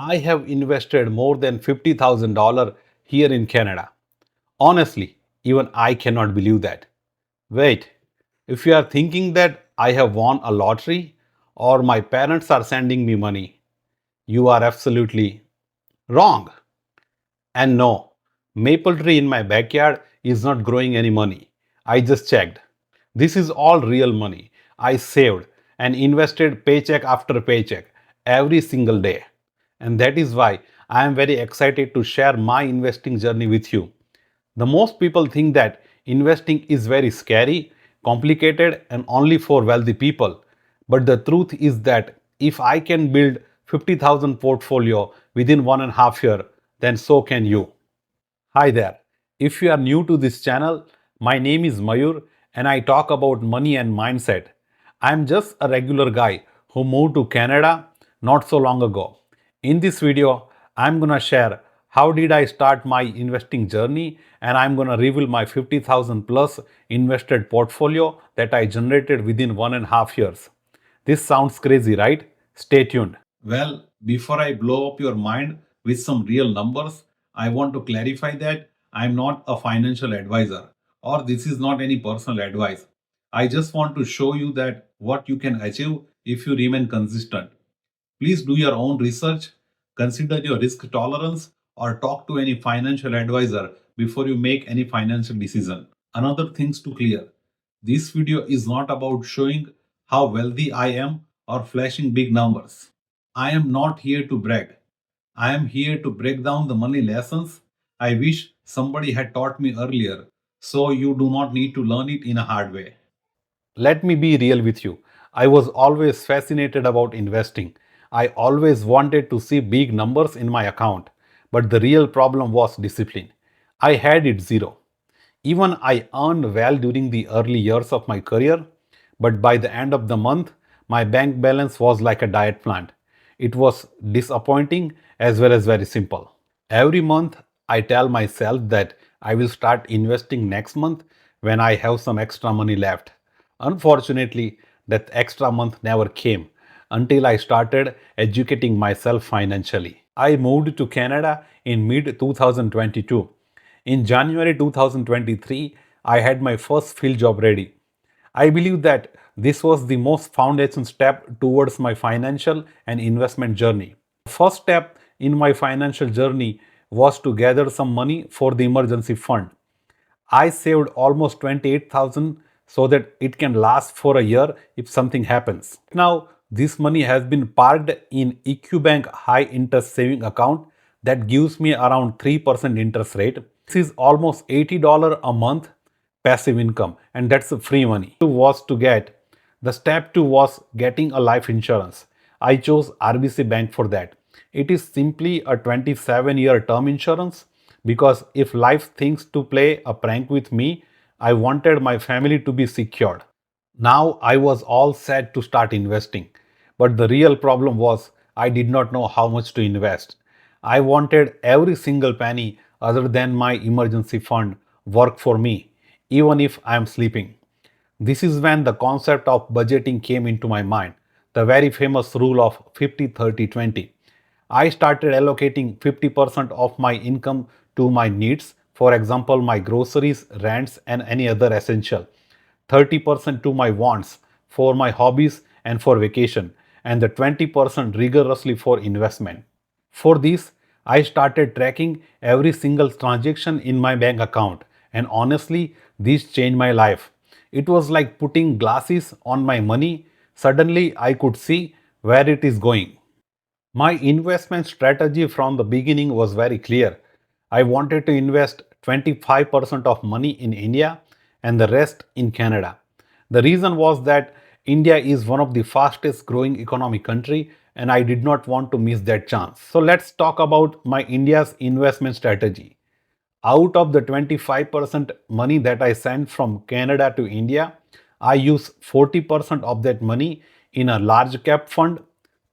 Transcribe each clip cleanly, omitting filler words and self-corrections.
I have invested more than $50,000 here in Canada. Honestly, even I cannot believe that. Wait, if you are thinking that I have won a lottery or my parents are sending me money, you are absolutely wrong. And no, maple tree in my backyard is not growing any money. I just checked. This is all real money. I saved and invested paycheck after paycheck every single day. And that is why I am very excited to share my investing journey with you. The most people think that investing is very scary, complicated, and only for wealthy people. But the truth is that if I can build 50,000 portfolio within 1.5 year, then so can you. Hi there. If you are new to this channel, my name is Mayur and I talk about money and mindset. I am just a regular guy who moved to Canada not so long ago. In this video, I'm gonna share how did I start my investing journey and I'm gonna reveal my 50,000 plus invested portfolio that I generated within 1.5 years. This sounds crazy, right? Stay tuned. Well, before I blow up your mind with some real numbers, I want to clarify that I'm not a financial advisor or this is not any personal advice. I just want to show you that what you can achieve if you remain consistent. Please do your own research, consider your risk tolerance, or talk to any financial advisor before you make any financial decision. Another things to clear. This video is not about showing how wealthy I am or flashing big numbers. I am not here to brag. I am here to break down the money lessons I wish somebody had taught me earlier so you do not need to learn it in a hard way. Let me be real with you. I was always fascinated about investing. I always wanted to see big numbers in my account. But the real problem was discipline. I had it zero. Even I earned well during the early years of my career, but by the end of the month, my bank balance was like a diet plant. It was disappointing as well as very simple. Every month, I tell myself that I will start investing next month when I have some extra money left. Unfortunately, that extra month never came until I started educating myself financially. I moved to Canada in mid 2022. In January 2023, I had my first field job ready. I believe that this was the most foundation step towards my financial and investment journey. The first step in my financial journey was to gather some money for the emergency fund. I saved almost 28,000 so that it can last for a year if something happens. Now, this money has been parked in EQ high interest saving account that gives me around 3% interest rate. This is almost $80 a month passive income and that's free money. Was to get the step 2 was getting a life insurance. I chose RBC Bank for that. It is simply a 27-year term insurance because if life thinks to play a prank with me, I wanted my family to be secured. Now I was all set to start investing, but the real problem was I did not know how much to invest. I wanted every single penny other than my emergency fund work for me, even if I am sleeping. This is when the concept of budgeting came into my mind, the very famous rule of 50-30-20. I started allocating 50% of my income to my needs, for example, my groceries, rents, and any other essential. 30% to my wants, for my hobbies and for vacation, and the 20% rigorously for investment. For this, I started tracking every single transaction in my bank account, and honestly, this changed my life. It was like putting glasses on my money. Suddenly, I could see where it is going. My investment strategy from the beginning was very clear. I wanted to invest 25% of money in India and the rest in Canada. The reason was that India is one of the fastest growing economic country and I did not want to miss that chance. So let's talk about my India's investment strategy. Out of the 25% money that I sent from Canada to India, I use 40% of that money in a large cap fund,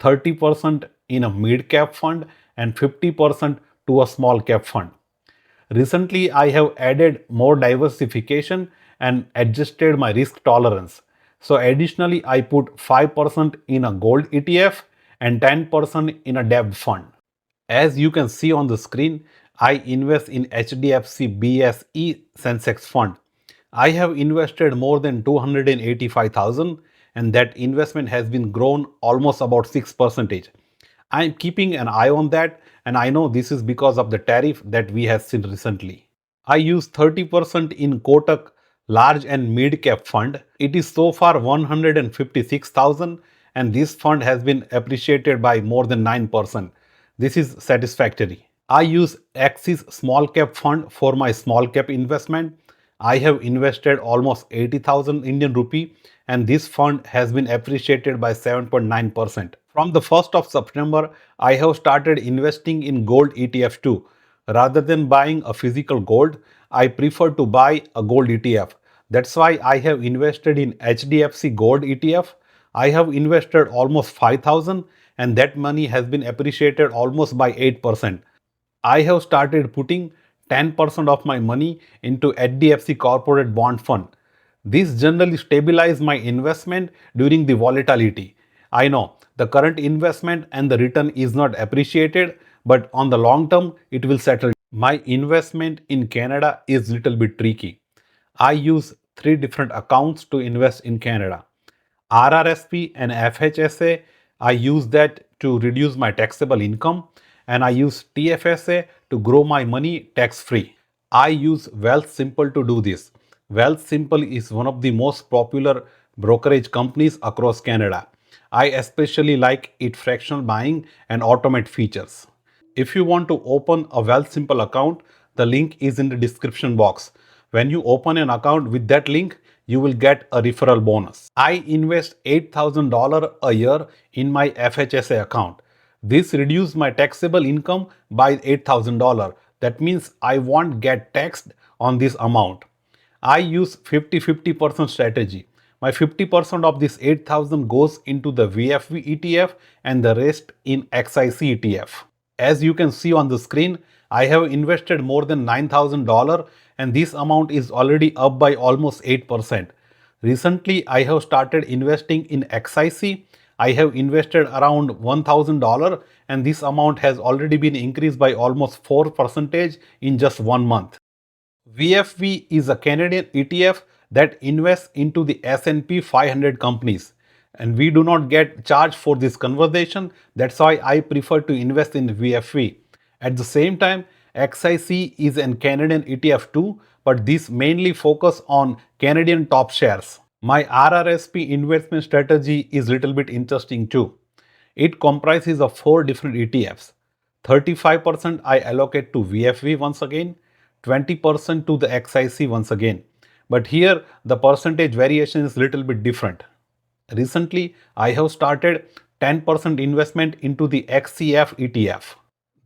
30% in a mid cap fund, and 50% to a small cap fund. Recently, I have added more diversification and adjusted my risk tolerance. So, additionally, I put 5% in a gold ETF and 10% in a debt fund. As you can see on the screen, I invest in HDFC BSE Sensex fund. I have invested more than 285,000 and that investment has been grown almost about 6%. I am keeping an eye on that and I know this is because of the tariff that we have seen recently. I use 30% in Kotak large and mid cap fund. It is so far 156,000 and this fund has been appreciated by more than 9%. This is satisfactory. I use Axis small cap fund for my small cap investment. I have invested almost 80,000 Indian rupee and this fund has been appreciated by 7.9%. From the 1st of September, I have started investing in gold ETF too. Rather than buying a physical gold, I prefer to buy a gold ETF. That's why I have invested in HDFC Gold ETF. I have invested almost 5,000 and that money has been appreciated almost by 8%. I have started putting 10% of my money into HDFC Corporate Bond Fund. This generally stabilizes my investment during the volatility. I know the current investment and the return is not appreciated, but on the long term, it will settle. My investment in Canada is little bit tricky. I use three different accounts to invest in Canada. RRSP and FHSA, I use that to reduce my taxable income and I use TFSA to grow my money tax free. I use Wealth Simple to do this. Wealth Simple is one of the most popular brokerage companies across Canada. I especially like its fractional buying and automate features. If you want to open a Wealth Simple account, the link is in the description box. When you open an account with that link, you will get a referral bonus. I invest $8,000 a year in my FHSA account. This reduces my taxable income by $8,000. That means I won't get taxed on this amount. I use 50-50% strategy. My 50% of this 8,000 goes into the VFV ETF and the rest in XIC ETF. As you can see on the screen, I have invested more than $9,000 and this amount is already up by almost 8%. Recently, I have started investing in XIC. I have invested around $1,000 and this amount has already been increased by almost 4% in just 1 month. VFV is a Canadian ETF that invests into the S&P 500 companies and we do not get charged for this conversation. That's why I prefer to invest in VFV. At the same time, XIC is a Canadian ETF too, but this mainly focus on Canadian top shares. My RRSP investment strategy is little bit interesting too. It comprises of four different ETFs. 35% I allocate to VFV once again, 20% to the XIC once again. But here the percentage variation is little bit different. Recently, I have started 10% investment into the XCF ETF.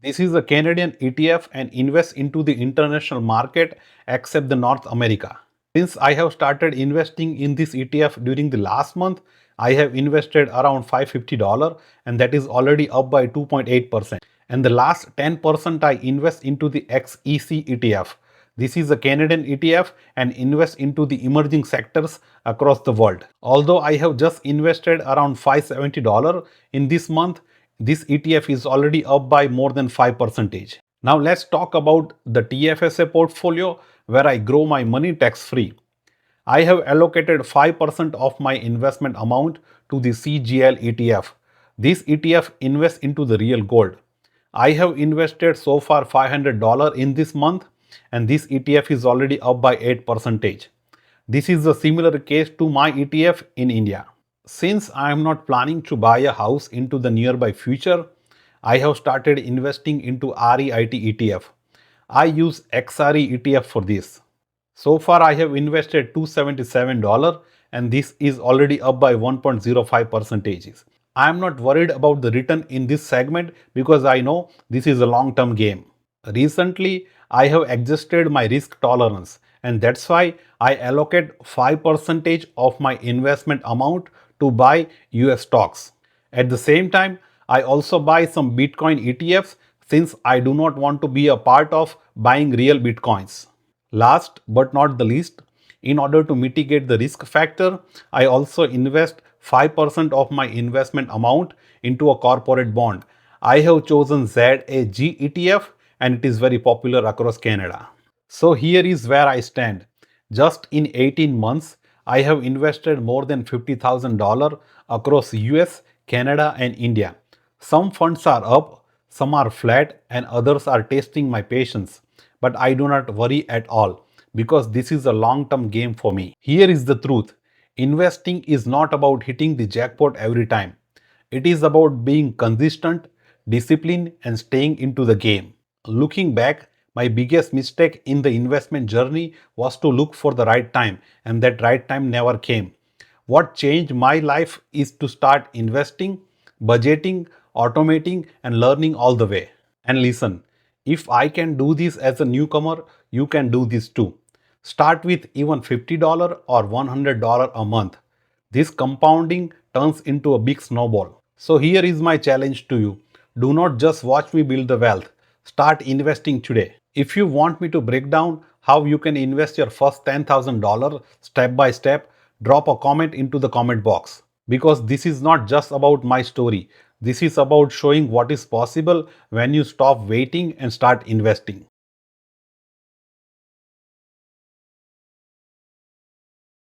This is a Canadian ETF and invests into the international market except the North America. Since I have started investing in this ETF during the last month, I have invested around $550 and that is already up by 2.8%. And the last 10% I invest into the XEC ETF. This is a Canadian ETF and invest into the emerging sectors across the world. Although I have just invested around $570 in this month, this ETF is already up by more than 5%. Now let's talk about the TFSA portfolio where I grow my money tax free. I have allocated 5% of my investment amount to the CGL ETF. This ETF invests into the real gold. I have invested so far $500 in this month and this ETF is already up by 8%. This is a similar case to my ETF in India. Since I am not planning to buy a house into the nearby future, I have started investing into REIT ETF. I use XRE ETF for this. So far I have invested $277 and this is already up by 1.05%. I am not worried about the return in this segment because I know this is a long-term game. Recently, I have adjusted my risk tolerance and that's why I allocate 5% of my investment amount to buy US stocks. At the same time, I also buy some Bitcoin ETFs since I do not want to be a part of buying real Bitcoins. Last but not the least, in order to mitigate the risk factor, I also invest 5% of my investment amount into a corporate bond. I have chosen ZAG ETF and it is very popular across Canada. So here is where I stand. Just in 18 months, I have invested more than $50,000 across US, Canada, and India. Some funds are up, some are flat, and others are testing my patience. But I do not worry at all because this is a long term game for me. Here is the truth, investing is not about hitting the jackpot every time. It is about being consistent, disciplined, and staying into the game. Looking back, my biggest mistake in the investment journey was to look for the right time, and that right time never came. What changed my life is to start investing, budgeting, automating, and learning all the way. And listen, if I can do this as a newcomer, you can do this too. Start with even $50 or $100 a month. This compounding turns into a big snowball. So, here is my challenge to you. Do not just watch me build the wealth, start investing today. If you want me to break down how you can invest your first $10,000 step by step, drop a comment into the comment box. Because this is not just about my story, this is about showing what is possible when you stop waiting and start investing.